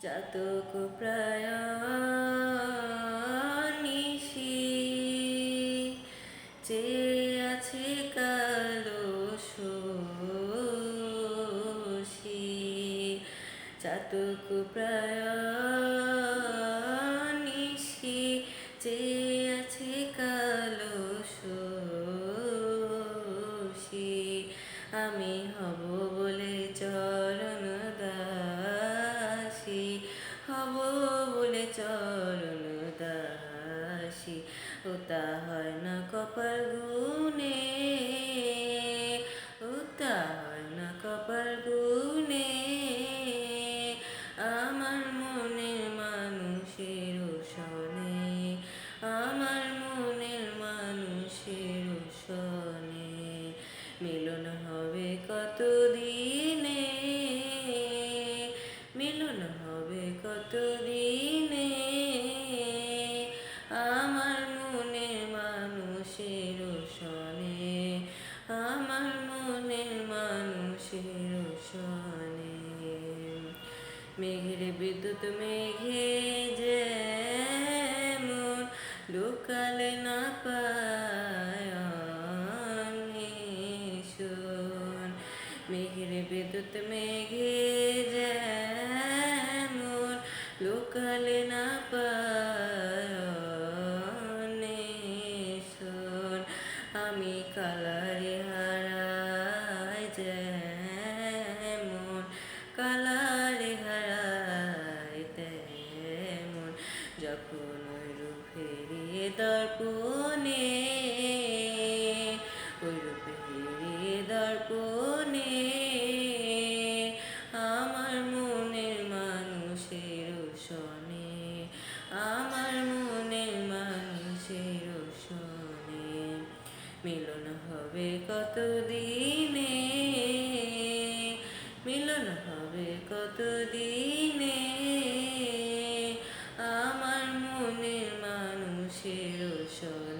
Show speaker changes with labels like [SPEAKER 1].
[SPEAKER 1] চাতক প্রায় নিশি চেয়ে আছে কালো শশী। চাতক প্রায় নিশি চেয়ে আছে কালো শশী। আমি হব বলে চরণ দাসী, হব বলে চরণ দাসী। ও তা হয় না কপাল গুনে, ও তা হয় না কপাল গুনে। আমার মনের মানুষের সনে, আমার মনের মানুষের সনে। মিলন হবে কত দিনে, মিলন হবে কত দিনে। আমার মনের মানুষের সনে, আমার মনের মানুষের সনে। মেঘের বিদ্যুৎ মেঘে যেমন লোকালে না পায় শোন। মেঘের বিদ্যুৎ মেঘে যেমন লোকালে না পায় শোন। আমি কালারে হারাই যেমন, কালারে হারাই তেমন। যখন ওই রূপ ফিরিয়ে দর্পণে, ওই রূপ ফিরিয়ে দর্পণে। আমার মনের মানুষের সনে, আমার মনের মানুষের সনে। মিলন হবে কত দিনে, মিলন হবে কত দিনে। আমার মনের মানুষের সনে।